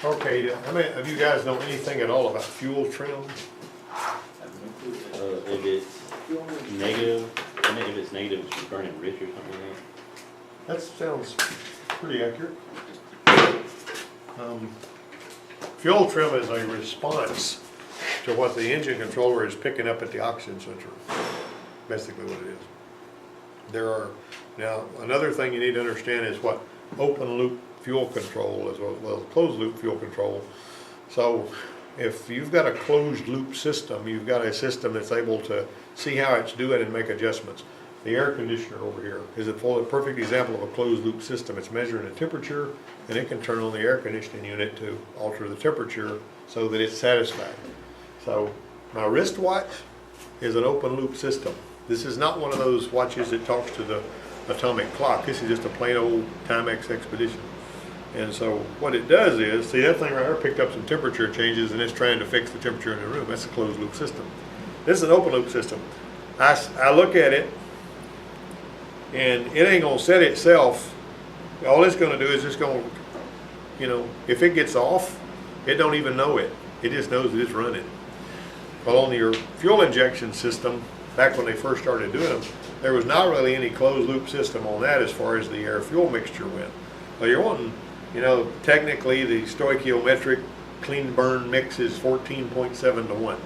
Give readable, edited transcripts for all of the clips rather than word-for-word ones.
Okay, how many of you guys know anything at all about fuel trim? If it's negative, I mean, if it's negative, it's burning rich or something like that. That sounds pretty accurate. Fuel trim is a response to what the engine controller is picking up at the oxygen sensor. Basically what it is. Now another thing you need to understand is what open loop fuel control as well as closed loop fuel control. So if you've got a closed loop system, you've got a system that's able to see how it's doing and make adjustments. The air conditioner over here is a perfect example of a closed loop system. It's measuring the temperature, and it can turn on the air conditioning unit to alter the temperature so that it's satisfied. So my wristwatch is an open loop system. This is not one of those watches that talks to the atomic clock. This is just a plain old Timex Expedition. And so what it does is, see that thing right here picked up some temperature changes and it's trying to fix the temperature in the room. That's a closed loop system. This is an open loop system. I look at it and it ain't gonna set itself. All it's gonna do is just gonna, if it gets off, it don't even know it. It just knows that it's running. Well, on your fuel injection system, back when they first started doing them, there was not really any closed loop system on that as far as the air fuel mixture went. Well, you're wanting, technically the stoichiometric clean burn mix is 14.7 to 1.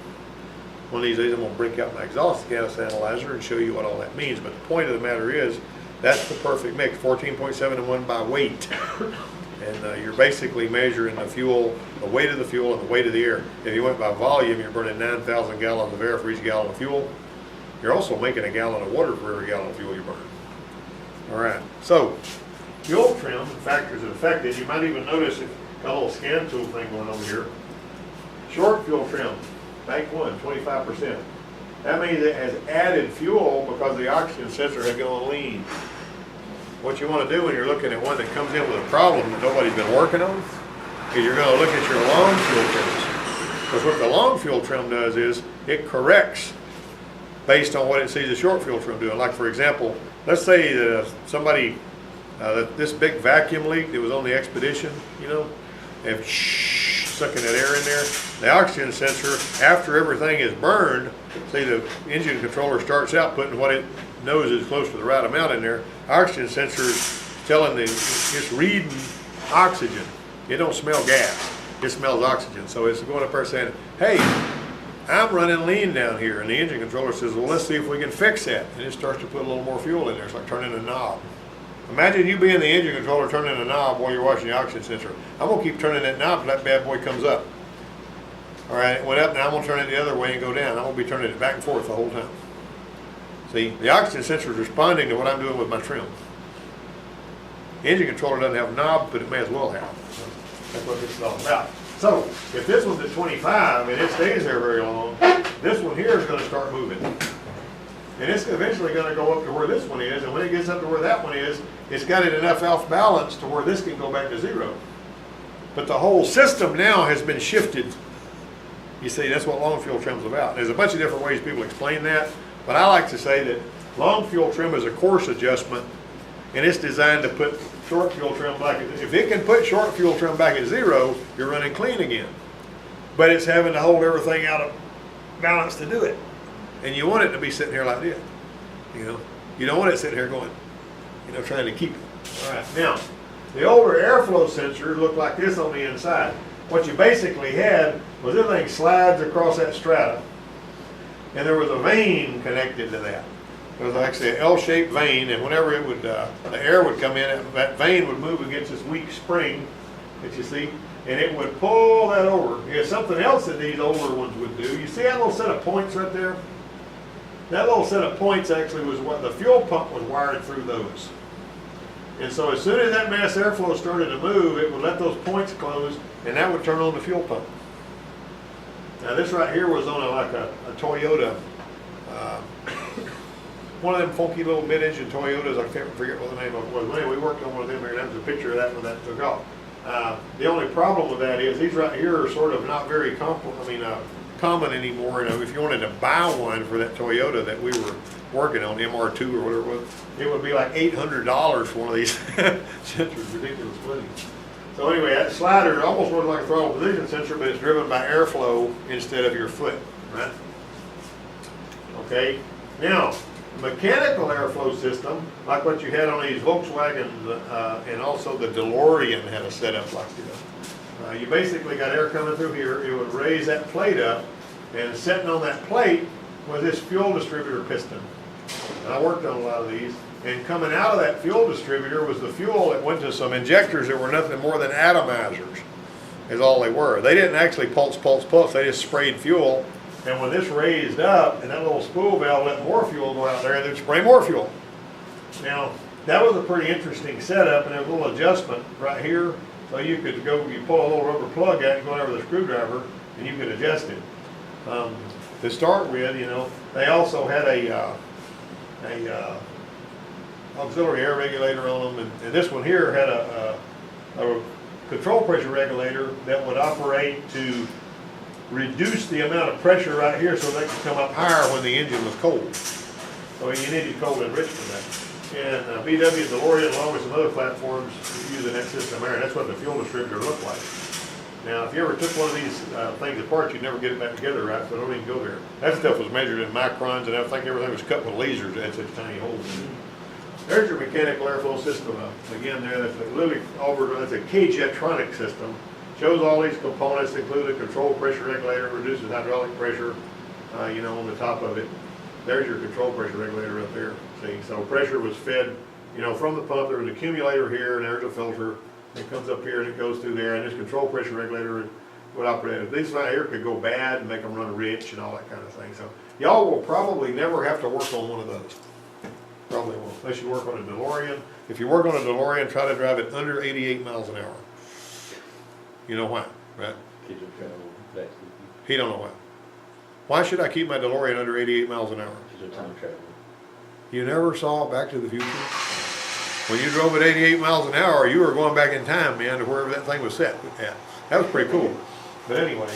One of these days I'm going to break out my exhaust gas analyzer and show you what all that means. But the point of the matter is, that's the perfect mix, 14.7 to 1 by weight. And you're basically measuring the fuel, the weight of the fuel and the weight of the air. If you went by volume, you're burning 9,000 gallons of air for each gallon of fuel. You're also making a gallon of water for every gallon of fuel you burn. All right, so fuel trim factors it affected. You might even notice it got a little scan tool thing going on here. Short fuel trim, bank 1, 25%. That means it has added fuel because the oxygen sensor had gone lean. What you want to do when you're looking at one that comes in with a problem that nobody's been working on is you're going to look at your long fuel trims. Because what the long fuel trim does is it corrects based on what it sees the short fuel trim doing. Like for example, let's say that that this big vacuum leak that was on the Expedition, and sucking that air in there, the oxygen sensor, after everything is burned, see the engine controller starts out putting what it knows is close to the right amount in there. Oxygen sensor is telling it's reading oxygen. It don't smell gas, it smells oxygen. So it's going up there saying, hey, I'm running lean down here. And the engine controller says, well, let's see if we can fix that. And it starts to put a little more fuel in there. It's like turning a knob. Imagine you being the engine controller turning a knob while you're watching the oxygen sensor. I'm going to keep turning that knob until that bad boy comes up. All right, it went up, now I'm going to turn it the other way and go down. I'm going to be turning it back and forth the whole time. See, the oxygen sensor is responding to what I'm doing with my trim. The engine controller doesn't have a knob, but it may as well have. So that's what this is all about. So, if this one's at 25 and it stays there very long, this one here is going to start moving. And it's eventually going to go up to where this one is, and when it gets up to where that one is, it's got it enough off balance to where this can go back to 0. But the whole system now has been shifted. You see, that's what long fuel trim's about. There's a bunch of different ways people explain that, but I like to say that long fuel trim is a course adjustment, and it's designed to put short fuel trim back at, if it can put short fuel trim back at 0, you're running clean again. But it's having to hold everything out of balance to do it. And you want it to be sitting here like this. You don't want it sitting here going, trying to keep it. All right, now, the older airflow sensors look like this on the inside. What you basically had was everything slides across that strata, and there was a vein connected to that. It was actually an L-shaped vein, and whenever it would, the air would come in, that vein would move against this weak spring that you see, and it would pull that over. Here's something else that these older ones would do. You see that little set of points right there? That little set of points actually was what the fuel pump was wired through those. And so as soon as that mass airflow started to move, it would let those points close, and that would turn on the fuel pump. Now this right here was on a Toyota, one of them funky little mid-engine Toyotas. I can't forget what the name of it was. Anyway, we worked on one of them here, and that was a picture of that when that took off. The only problem with that is these right here are sort of not very common anymore. If you wanted to buy one for that Toyota that we were working on, MR2 or whatever it was, it would be like $800 for one of these sensors. Ridiculous money. So anyway, that slider almost looks like a throttle position sensor, but it's driven by airflow instead of your foot, right? Okay, now, mechanical airflow system, like what you had on these Volkswagens, and also the DeLorean had a setup like this. You basically got air coming through here, it would raise that plate up, and sitting on that plate was this fuel distributor piston. And I worked on a lot of these, and coming out of that fuel distributor was the fuel that went to some injectors that were nothing more than atomizers, is all they were. They didn't actually pulse, they just sprayed fuel, and when this raised up, and that little spool valve let more fuel go out there, and they'd spray more fuel. Now, that was a pretty interesting setup, and there was a little adjustment right here, so you could go, you pull a little rubber plug out, and go over the screwdriver, and you could adjust it. To start with, you know, they also had a auxiliary air regulator on them, and this one here had a control pressure regulator that would operate to reduce the amount of pressure right here so they could come up higher when the engine was cold. So you needed cold and rich for that. And VW, DeLorean, along with some other platforms using that system there, and that's what the fuel distributor looked like. Now, if you ever took one of these things apart, you'd never get it back together right, so don't even go there. That stuff was measured in microns, and I think everything was cut with lasers that had such tiny holes in it. There's your mechanical airflow system. Again, there, that's a literally that's a K-Jetronic system. Shows all these components, include a control pressure regulator, reduces hydraulic pressure, you know, on the top of it. There's your control pressure regulator up there. See, so pressure was fed, you know, from the pump. There was an accumulator here, and there's a filter. It comes up here and it goes through there, and this control pressure regulator would operate. These right here could go bad and make them run rich and all that kind of thing. So y'all will probably never have to work on one of those. Probably won't, unless you work on a DeLorean. If you work on a DeLorean, try to drive it under 88 miles an hour. You know why, right? Kids will travel back to He don't know why. Why should I keep my DeLorean under 88 miles an hour? the time travel. You never saw Back to the Future? When you drove at 88 miles an hour, you were going back in time, man, to wherever that thing was set at. That was pretty cool. But anyway,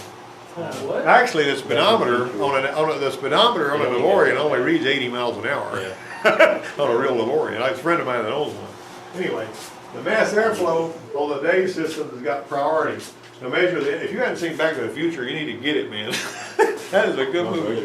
actually, the speedometer on a DeLorean only reads 80 miles an hour. Yeah. On a real DeLorean. I have a friend of mine that owns one. Anyway, the mass airflow on the day system has got priority. To measure the, if you haven't seen Back to the Future, you need to get it, man. That is a good movie.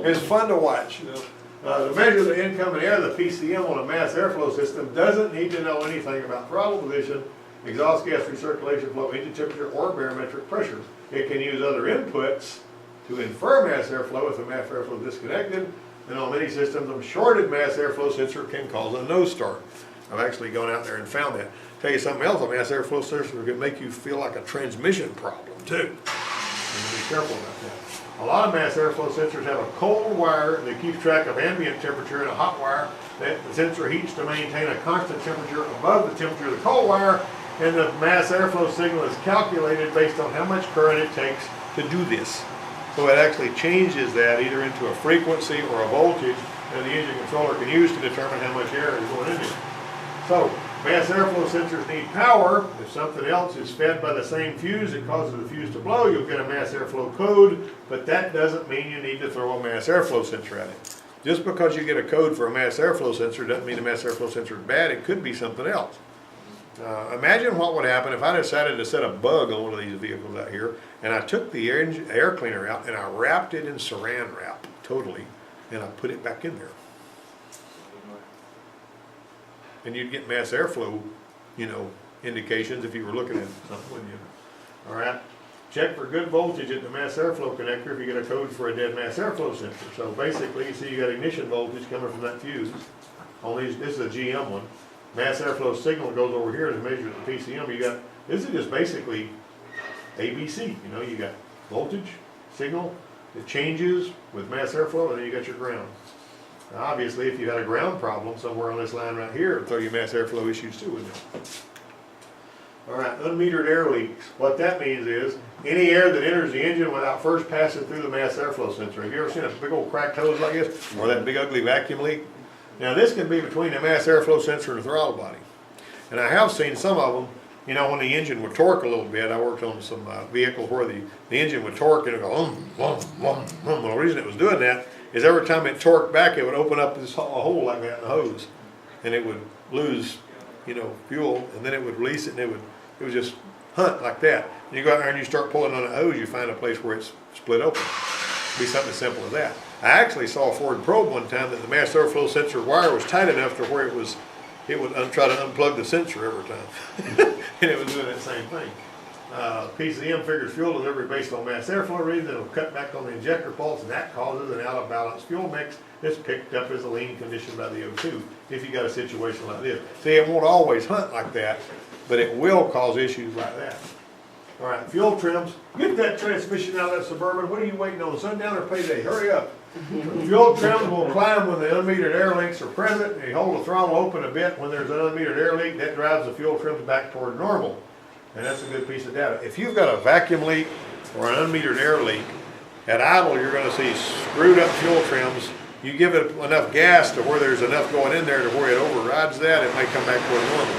It's fun to watch. You know? To measure the incoming air, the PCM on a mass airflow system doesn't need to know anything about throttle position, exhaust gas recirculation flow, engine temperature, or barometric pressure. It can use other inputs to infer mass airflow if the mass airflow is disconnected. And on many systems, a shorted mass airflow sensor can cause a nose start. I've actually gone out there and found that. Tell you something else, a mass airflow sensor can make you feel like a transmission problem too. You need to be careful about that. A lot of mass airflow sensors have a cold wire that keeps track of ambient temperature and a hot wire that the sensor heats to maintain a constant temperature above the temperature of the cold wire, and the mass airflow signal is calculated based on how much current it takes to do this. So it actually changes that either into a frequency or a voltage that the engine controller can use to determine how much air is going in here. So mass airflow sensors need power. If something else is fed by the same fuse that causes the fuse to blow, you'll get a mass airflow code, but that doesn't mean you need to throw a mass airflow sensor at it. Just because you get a code for a mass airflow sensor doesn't mean the mass airflow sensor is bad. It could be something else. Imagine what would happen if I decided to set a bug on one of these vehicles out here, and I took the air cleaner out and I wrapped it in saran wrap totally, and I put it back in there. And you'd get mass airflow, you know, indications if you were looking at something, wouldn't you? All right. Check for good voltage at the mass airflow connector if you get a code for a dead mass airflow sensor. So basically, you see you got ignition voltage coming from that fuse. On these, this is a GM one. Mass airflow signal goes over here to measure the PCM. You got, this is just basically ABC. You know, you got voltage, signal, it changes with mass airflow, and then you got your ground. Now, obviously, if you had a ground problem somewhere on this line right here, it would throw you mass airflow issues too, wouldn't it? All right, unmetered air leaks. What that means is any air that enters the engine without first passing through the mass airflow sensor. Have you ever seen a big old cracked hose like this, or that big ugly vacuum leak? Now this can be between the mass airflow sensor and the throttle body. And I have seen some of them, you know, when the engine would torque a little bit. I worked on some vehicles where the engine would torque and it would go, Well, the reason it was doing that is every time it torqued back, it would open up this hole like that in the hose. And it would lose, you know, fuel, and then it would release it, and it It was just hunt like that. And you go out there and you start pulling on a hose, you find a place where it's split open. Be something as simple as that. I actually saw a Ford probe one time that the mass airflow sensor wire was tight enough to where it would try to unplug the sensor every time. And it was doing that same thing. PCM figures fuel delivery based on mass airflow readings, and it'll cut back on the injector pulse, and that causes an out of balance fuel mix that's picked up as a lean condition by the O2 if you got a situation like this. See, it won't always hunt like that, but it will cause issues like that. All right, fuel trims. Get that transmission out of that Suburban. What are you waiting on? Sundown or payday? Hurry up. Fuel trims will climb when the unmetered air leaks are present. You hold the throttle open a bit when there's an unmetered air leak. That drives the fuel trims back toward normal. And that's a good piece of data. If you've got a vacuum leak or an unmetered air leak, at idle you're going to see screwed up fuel trims. You give it enough gas to where there's enough going in there to where it overrides that, it may come back toward normal.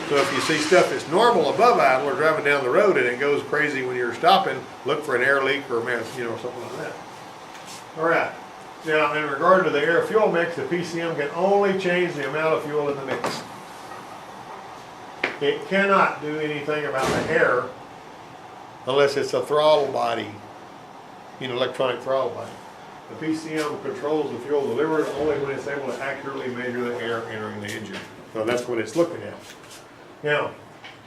So if you see stuff that's normal above idle or driving down the road and it goes crazy when you're stopping, look for an air leak or a mass, something like that. All right. Now, in regard to the air fuel mix, the PCM can only change the amount of fuel in the mix. It cannot do anything about the air unless it's a throttle body, electronic throttle body. The PCM controls the fuel delivered only when it's able to accurately measure the air entering the engine. So that's what it's looking at. Now,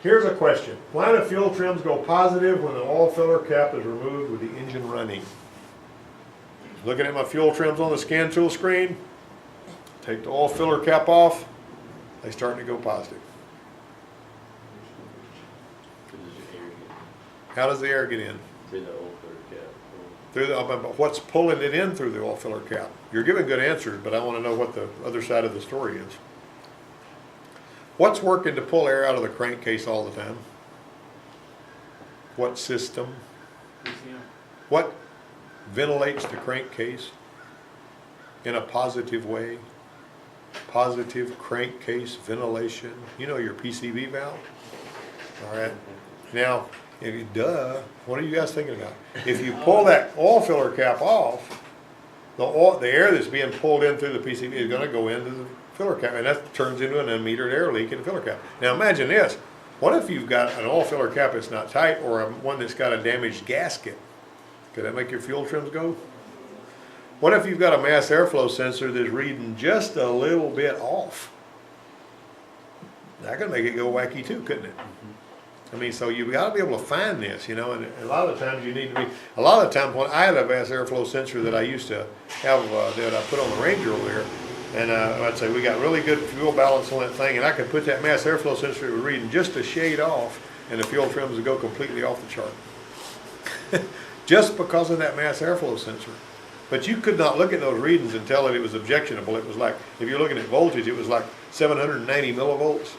here's a question. Why do fuel trims go positive when the oil filler cap is removed with the engine running? Looking at my fuel trims on the scan tool screen, take the oil filler cap off, they start to go positive. How does the air get in? Through the oil filler cap. But what's pulling it in through the oil filler cap? You're giving good answers, but I want to know what the other side of the story is. What's working to pull air out of the crankcase all the time? What system? What ventilates the crankcase in a positive way? Positive crankcase ventilation. Your PCV valve? All right. Now, what are you guys thinking about? If you pull that oil filler cap off, the air that's being pulled in through the PCV is going to go into the filler cap, and that turns into an unmetered air leak in the filler cap. Now imagine this. What if you've got an oil filler cap that's not tight, or one that's got a damaged gasket? Could that make your fuel trims go? What if you've got a mass airflow sensor that's reading just a little bit off? That could make it go wacky too, couldn't it? So you've got to be able to find this, and a lot of times you need to be, a lot of times when I had a mass airflow sensor that I used to have, that I put on the Ranger over there, and I'd say we got really good fuel balance on that thing, and I could put that mass airflow sensor that was reading just a shade off, and the fuel trims would go completely off the chart. Just because of that mass airflow sensor. But you could not look at those readings and tell that it was objectionable. It was like, if you're looking at voltage, it was like 790 millivolts,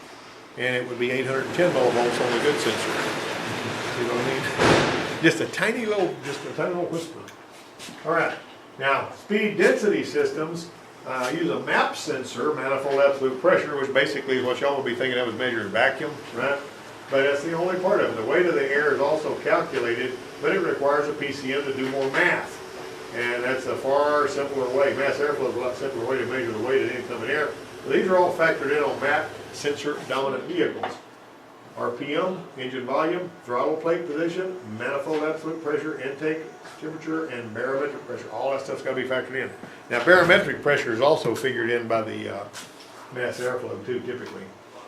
and it would be 810 millivolts on the good sensor. You know what I mean? Just a tiny little whisper. All right. Now, speed density systems use a MAP sensor, manifold absolute pressure, which basically is what y'all will be thinking of as measuring vacuum, right? But that's the only part of it. The weight of the air is also calculated, but it requires a PCM to do more math. And that's a far simpler way. Mass airflow is a lot simpler way to measure the weight of the incoming air. These are all factored in on MAP sensor dominant vehicles. RPM, engine volume, throttle plate position, manifold absolute pressure, intake temperature, and barometric pressure. All that stuff's got to be factored in. Now, barometric pressure is also figured in by the mass airflow too, typically.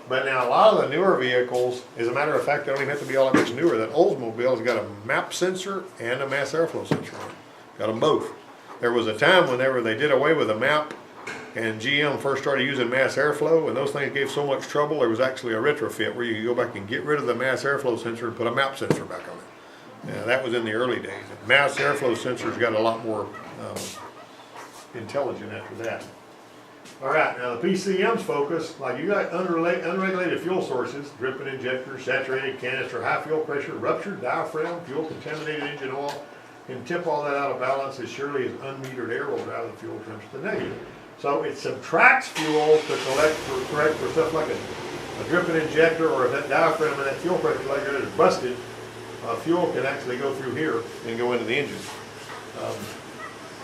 But now a lot of the newer vehicles, as a matter of fact, they don't even have to be all that much newer. That Oldsmobile's got a MAP sensor and a mass airflow sensor on it. Got them both. There was a time whenever they did away with a MAP and GM first started using mass airflow, and those things gave so much trouble, there was actually a retrofit where you could go back and get rid of the mass airflow sensor and put a MAP sensor back on it. Now, that was in the early days. Mass airflow sensors got a lot more intelligent after that. All right, now the PCM's focus, like you got unregulated fuel sources, dripping injector, saturated canister, high fuel pressure, ruptured diaphragm, fuel contaminated engine oil, and tip all that out of balance as surely as unmetered air will drive the fuel trims to negative. So it subtracts fuel to correct for stuff like a dripping injector, or if that diaphragm and that fuel pressure regulator is busted, fuel can actually go through here and go into the engine.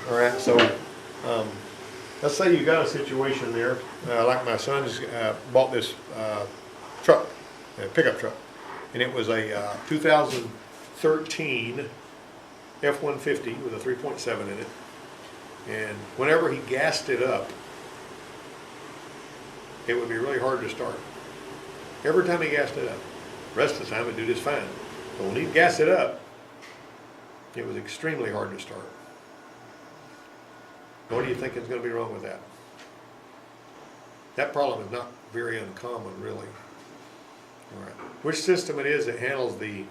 All right, so let's say you got a situation there, like my son's bought this truck, a pickup truck, and it was a 2013 F-150 with a 3.7 in it. And whenever he gassed it up, it would be really hard to start. Every time he gassed it up. The rest of the time it'd do just fine. But when he'd gas it up, it was extremely hard to start. What do you think is going to be wrong with that? That problem is not very uncommon, really. All right. Which system it is that handles the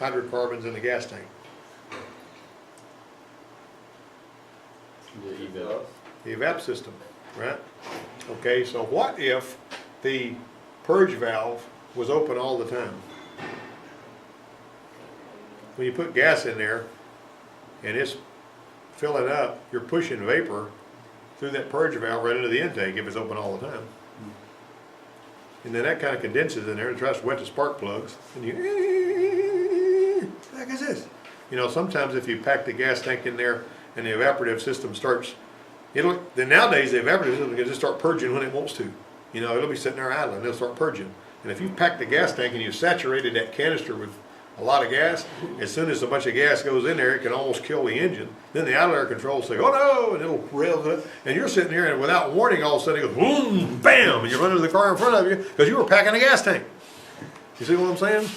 hydrocarbons in the gas tank? The evap. The evap system, right? Okay, so what if the purge valve was open all the time? When you put gas in there and it's filling up, you're pushing vapor through that purge valve right into the intake if it's open all the time. And then that kind of condenses in there and tries to wet the spark plugs. And you, what the heck is this? You know, sometimes if you pack the gas tank in there and the evaporative system starts, then nowadays the evaporative system can just start purging when it wants to. You know, it'll be sitting there idling, it'll start purging. And if you pack the gas tank and you saturated that canister with a lot of gas, as soon as a bunch of gas goes in there, it can almost kill the engine. Then the idle air control say, oh no, and it'll rev it. And you're sitting here and without warning, all of a sudden it goes boom, bam, and you run into the car in front of you because you were packing a gas tank. You see what I'm saying?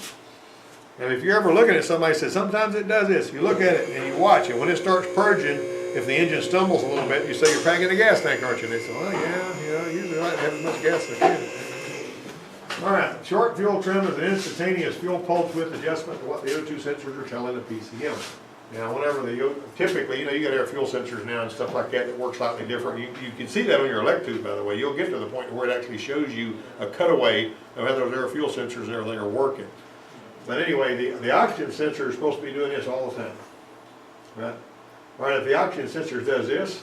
And if you're ever looking at somebody says, sometimes it does this, you look at it and you watch it. When it starts purging, if the engine stumbles a little bit, you say, you're packing a gas tank, aren't you? And they say, well, yeah, usually I like to have as much gas as I can. All right, short fuel trim is an instantaneous fuel pulse width adjustment to what the O2 sensors are telling the PCM. Now, whenever typically, you know, you got air fuel sensors now and stuff like that that work slightly different. You can see that on your elect tube, by the way. You'll get to the point where it actually shows you a cutaway of how those air fuel sensors and everything are working. But anyway, the oxygen sensor is supposed to be doing this all the time, right? All right, if the oxygen sensor does this,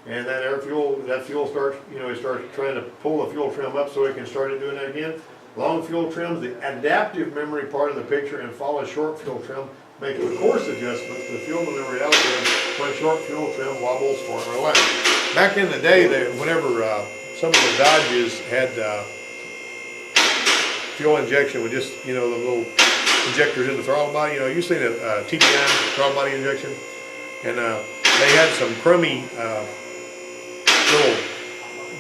and that fuel starts, you know, it starts trying to pull the fuel trim up so it can start it doing that again. Long fuel trims, the adaptive memory part of the picture, and follow short fuel trim, making course adjustments to the fuel delivery algorithm when short fuel trim wobbles for or less. Back in the day, whenever some of the Dodges had fuel injection with just, you know, the little injectors in the throttle body, you know, you've seen a TBI, throttle body injection, and they had some crummy little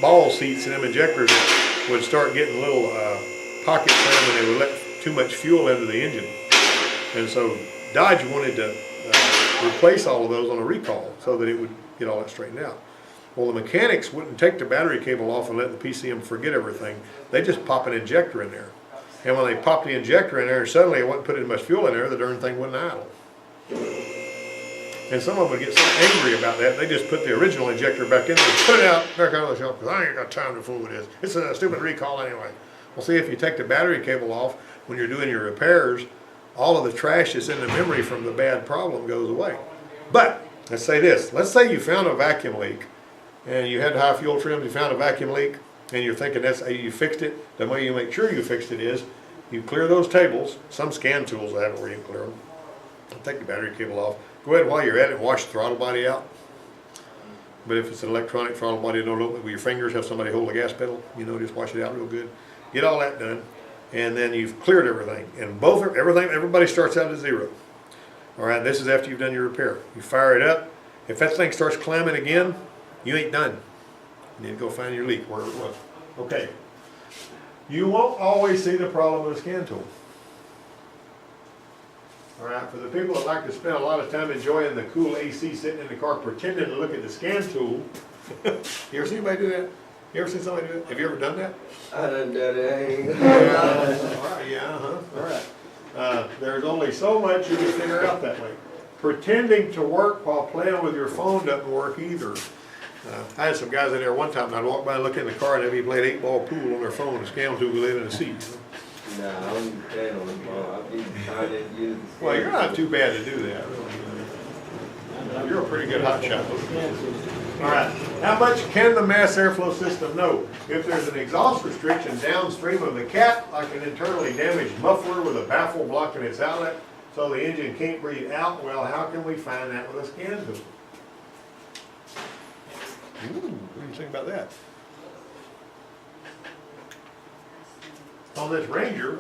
ball seats in them injectors that would start getting little pockets in them and they would let too much fuel into the engine. And so Dodge wanted to replace all of those on a recall so that it would get all that straightened out. Well, the mechanics wouldn't take the battery cable off and let the PCM forget everything. They just pop an injector in there. And when they popped the injector in there, suddenly it wasn't putting much fuel in there, the darn thing wouldn't idle. And some of them would get so angry about that, they just put the original injector back in there and put it out back on the shelf, because I ain't got time to fool with this. It's a stupid recall anyway. Well, see, if you take the battery cable off when you're doing your repairs, all of the trash that's in the memory from the bad problem goes away. But, let's say this. Let's say you found a vacuum leak, and you had high fuel trim, you found a vacuum leak, and you're thinking that's how you fixed it. The way you make sure you fixed it is, you clear those tables. Some scan tools have it where you can clear them. Take the battery cable off. Go ahead while you're at it, wash the throttle body out. But if it's an electronic throttle body, don't open it with your fingers, have somebody hold the gas pedal, you know, just wash it out real good. Get all that done, and then you've cleared everything. And everybody starts out at zero. All right, this is after you've done your repair. You fire it up. If that thing starts clamming again, you ain't done. You need to go find your leak where it was. Okay. You won't always see the problem with a scan tool. All right, for the people that like to spend a lot of time enjoying the cool AC sitting in the car pretending to look at the scan tool, you ever seen anybody do that? You ever seen somebody do that? Have you ever done that? I done done it. All right, yeah, all right. There's only so much you can figure out that way. Pretending to work while playing with your phone doesn't work either. I had some guys in there one time, and I'd walk by and look in the car, and they'd be playing 8-ball pool on their phone. The scan tool was in the seat. Nah, I don't plan on the phone. I'll be trying to use the Well, you're not too bad to do that. You're a pretty good hot shot. All right, how much can the mass airflow system know? If there's an exhaust restriction downstream of the cap, like an internally damaged muffler with a baffle blocking its outlet, so the engine can't breathe out, well, how can we find that with a scan tool? Ooh, what do you think about that? On this Ranger,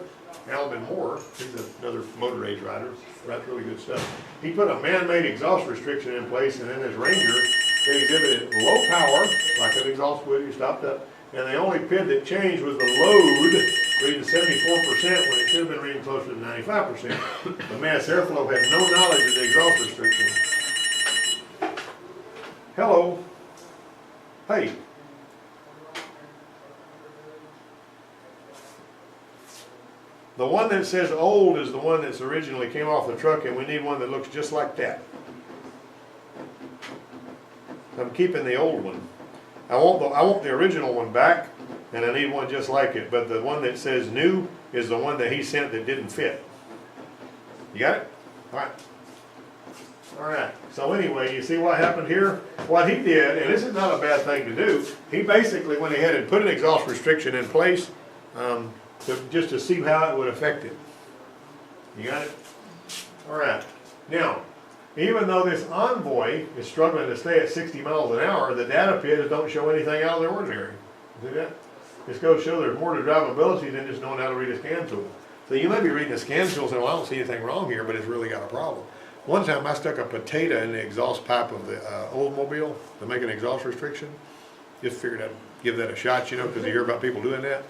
Alvin Moore, he's another motor age rider, writes really good stuff. He put a man-made exhaust restriction in place, and in this Ranger, it exhibited low power, like an exhaust would, you stopped up, and the only PID that changed was the load, reading 74% when it should have been reading closer to 95%. The mass airflow had no knowledge of the exhaust restriction. Hello. Hey. The one that says old is the one that's originally came off the truck, and we need one that looks just like that. I'm keeping the old one. I want the original one back, and I need one just like it, but the one that says new is the one that he sent that didn't fit. You got it? All right. All right, so anyway, you see what happened here? What he did, and this is not a bad thing to do, he basically went ahead and put an exhaust restriction in place just to see how it would affect it. You got it? All right. Now, even though this Envoy is struggling to stay at 60 miles an hour, the data PIDs don't show anything out of the ordinary. See that? This goes to show there's more to drivability than just knowing how to read a scan tool. So you may be reading a scan tool and saying, well, I don't see anything wrong here, but it's really got a problem. One time I stuck a potato in the exhaust pipe of the Oldsmobile to make an exhaust restriction. Just figured I'd give that a shot, you know, because you hear about people doing that.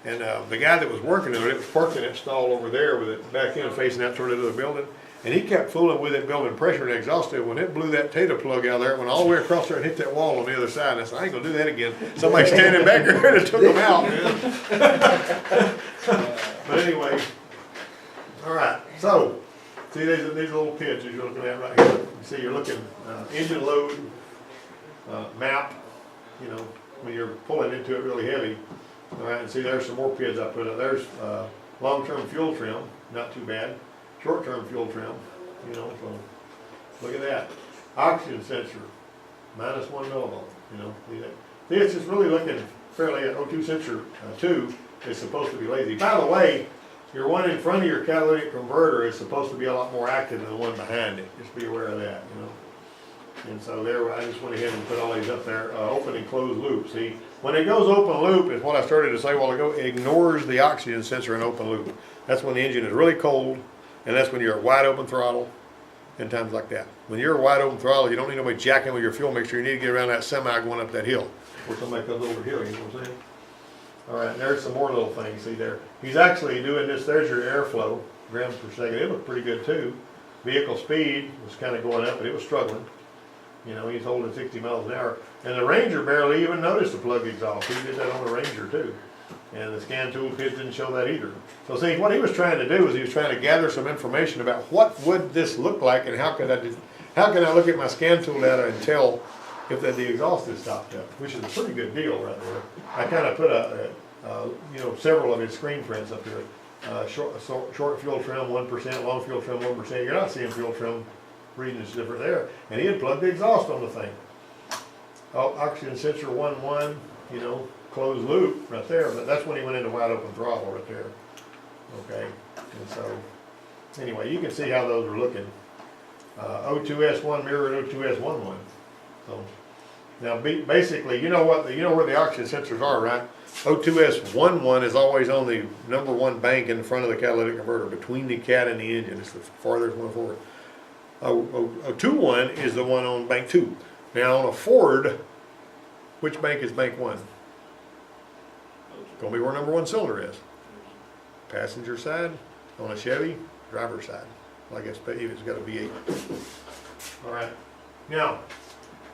And the guy that was working on it was parked in that stall over there with it back in facing that sort of the building. And he kept fooling with it, building pressure in the exhaust tube. When it blew that tater plug out there, it went all the way across there and hit that wall on the other side. And I said, I ain't gonna do that again. Somebody standing back there and took him out, man. But anyway, all right. So, see these little pins you're looking at right here. You see you're looking engine load, map, you know, when you're pulling into it really heavy. All right, and see there's some more PIDs I put up. There's long-term fuel trim, not too bad. Short-term fuel trim, you know, so look at that. Oxygen sensor, -1 millivolt, you know, see that. See, it's just really looking fairly at O2 sensor 2 is supposed to be lazy. By the way, your one in front of your catalytic converter is supposed to be a lot more active than the one behind it. Just be aware of that, you know. And so there, I just went ahead and put all these up there, open and closed loop. See, when it goes open loop, is what I started to say a while ago, it ignores the oxygen sensor in open loop. That's when the engine is really cold, and that's when you're at wide open throttle, and times like that. When you're wide open throttle, you don't need nobody jacking with your fuel mixture. You need to get around that semi going up that hill, or somebody comes over hill, you know what I'm saying? All right, and there's some more little things, see there. He's actually doing this, there's your airflow, grams per second. It looked pretty good too. Vehicle speed was kind of going up, but it was struggling. You know, he's holding 60 miles an hour. And the Ranger barely even noticed the plug exhaust. He did that on the Ranger too. And the scan tool PID didn't show that either. So see, what he was trying to do is he was trying to gather some information about what would this look like and how can I look at my scan tool data and tell if the exhaust is stopped up, which is a pretty good deal right there. I kind of put you know, several of his screen prints up here. Short fuel trim 1%, long fuel trim 1%. You're not seeing fuel trim reading is different there. And he had plugged the exhaust on the thing. Oh, oxygen sensor 1.1, you know, closed loop right there, but that's when he went into wide open throttle right there. Okay, and so anyway, you can see how those are looking. O2S1 mirrored O2S11. So now basically, you know where the oxygen sensors are, right? O2S11 is always on the #1 bank in front of the catalytic converter, between the cat and the engine. It's the farthest one forward. O21 is the one on bank 2. Now on a Ford, which bank is bank 1? It's going to be where #1 cylinder is. Passenger side. On a Chevy, driver's side. Well, I guess it's got a V8. All right. Now,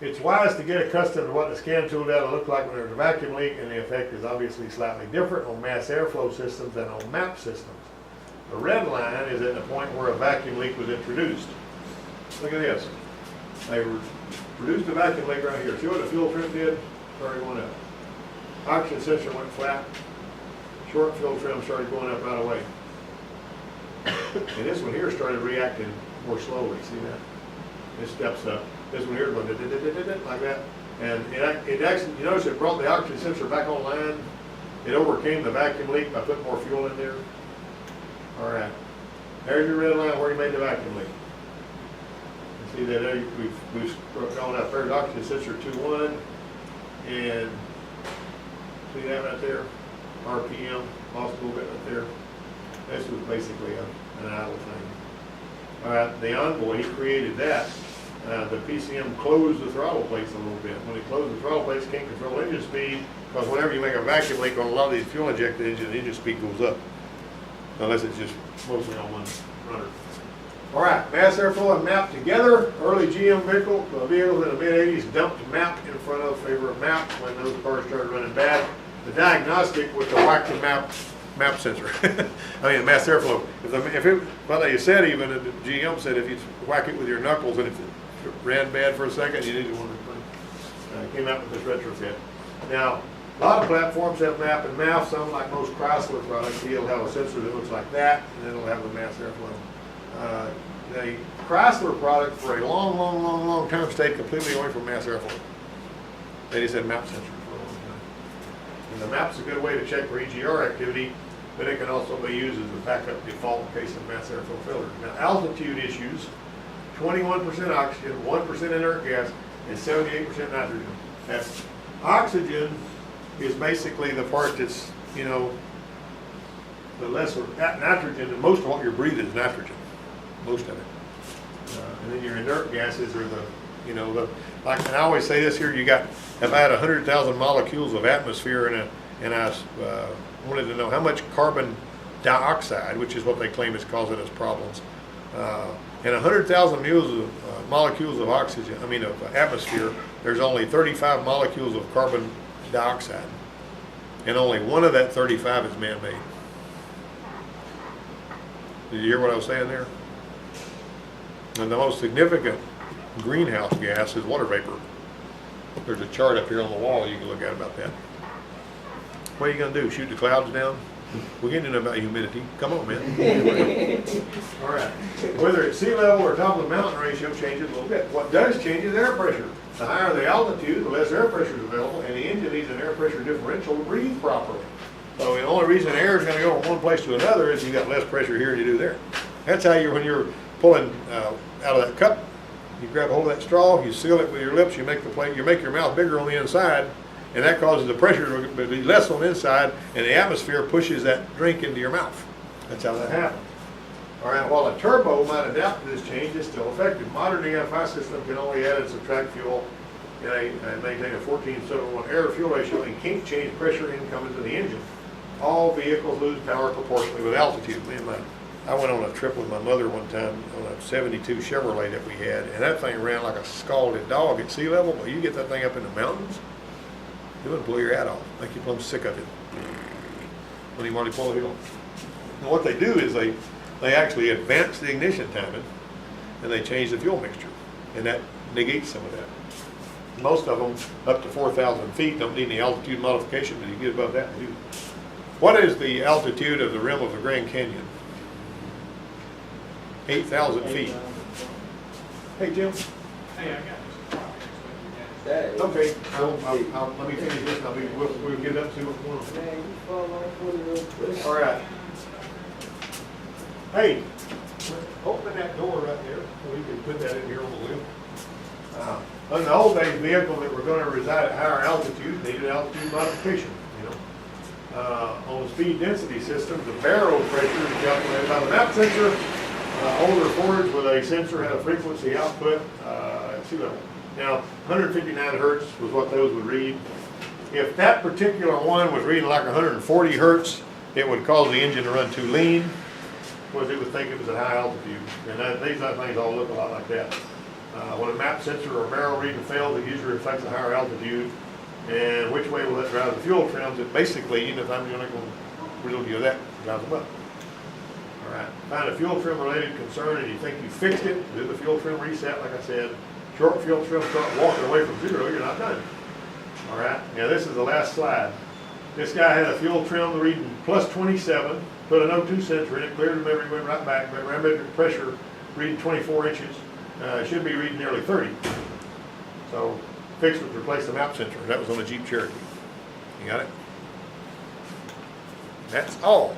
it's wise to get accustomed to what the scan tool data look like when there's a vacuum leak, and the effect is obviously slightly different on mass airflow systems than on MAP systems. The red line is at the point where a vacuum leak was introduced. Look at this. They produced a vacuum leak right here. See what the fuel trim did? Started going up. Oxygen sensor went flat. Short fuel trim started going up right away. And this one here started reacting more slowly. See that? It steps up. This one here going like that. And it actually, you notice it brought the oxygen sensor back online. It overcame the vacuum leak by putting more fuel in there. All right. There's your red line where you made the vacuum leak. See that there, we've gone up there, oxygen sensor 2.1, and see that right there? RPM, lost a little bit right there. This was basically an idle thing. All right, the Envoy, he created that. The PCM closed the throttle plates a little bit. When he closed the throttle plates, can't control engine speed, because whenever you make a vacuum leak on a lot of these fuel injected engines, the engine speed goes up. Unless it's just mostly on one runner. All right, mass airflow and MAP together. Early GM vehicles in the mid-80s dumped MAP in front of favor of MAP when those cars started running bad. The diagnostic was to whack the MAP sensor. I mean, mass airflow. Well, they said even, the GM said if you whack it with your knuckles and if it ran bad for a second, you needed one to replace. Came out with this retrofit. Now, a lot of platforms have MAP and MAF. Some, like most Chrysler products, he'll have a sensor that looks like that, and then it'll have the mass airflow. The Chrysler product for a long time stayed completely away from mass airflow. They just had MAP sensors for a long time. And the MAP's a good way to check for EGR activity, but it can also be used as a backup default in case of mass airflow failure. Now, altitude issues, 21% oxygen, 1% inert gas, and 78% nitrogen. That's oxygen is basically the part that's, you know, the lesser nitrogen, and most of what you're breathing is nitrogen, most of it. And then your inert gases are the, you know, like, and I always say this here, you got about 100,000 molecules of atmosphere and I wanted to know how much carbon dioxide, which is what they claim is causing us problems, and 100,000 molecules of oxygen, of atmosphere, there's only 35 molecules of carbon dioxide. And only one of that 35 is man-made. Did you hear what I was saying there? And the most significant greenhouse gas is water vapor. There's a chart up here on the wall you can look at about that. What are you going to do, shoot the clouds down? We're getting into about humidity. Come on, man. All right. Whether it's sea level or top of the mountain ratio changes a little bit. What does change is air pressure. The higher the altitude, the less air pressure is available, and the engine needs an air pressure differential to breathe properly. So the only reason air is going to go from one place to another is you got less pressure here than you do there. That's how when you're pulling out of that cup, you grab a hold of that straw, you seal it with your lips, you make your mouth bigger on the inside, and that causes the pressure to be less on the inside, and the atmosphere pushes that drink into your mouth. That's how that happens. All right, while a turbo might adapt to this change, it's still effective. Modern EFI system can only add and subtract fuel and maintain a 14:1 air-fuel ratio and can't change pressure income into the engine. All vehicles lose power proportionally with altitude. I went on a trip with my mother one time on a 72 Chevrolet that we had, and that thing ran like a scalded dog at sea level, but you get that thing up in the mountains, it would blow your hat off. Make you plumb sick of it when you want to pull a hill. Now what they do is they actually advance the ignition timing and they change the fuel mixture, and that negates some of that. Most of them up to 4,000 feet don't need any altitude modification, but you get above that, they do. What is the altitude of the rim of the Grand Canyon? 8,000 feet. Hey, Jim. Hey, I got this. Okay, let me finish this, and we'll get up to it. Man, you fall off with it real quick. All right. Hey, open that door right there, so we can put that in here on the wheel. In the old days, vehicles that were going to reside at higher altitude needed altitude modification, on the speed density systems, the barrel pressure is calculated by the MAP sensor. Older Fords with a sensor had a frequency output at sea level. Now, 159 hertz was what those would read. If that particular one was reading like 140 hertz, it would cause the engine to run too lean, because it would think it was at high altitude. And these other things all look a lot like that. When a MAP sensor or barrel reading fails, it usually reflects a higher altitude. And which way will that drive the fuel trims? It basically, even if I'm going to really do that, drive them up. All right. Find a fuel trim related concern and you think you fixed it, do the fuel trim reset, like I said. Short fuel trim, start walking away from zero, you're not done. All right. Now this is the last slide. This guy had a fuel trim reading plus 27, put an O2 sensor in it, cleared the memory, went right back, but barometric pressure reading 24 inches, should be reading nearly 30. So fixed it, replaced the MAP sensor. That was on the Jeep Cherokee. You got it? That's all.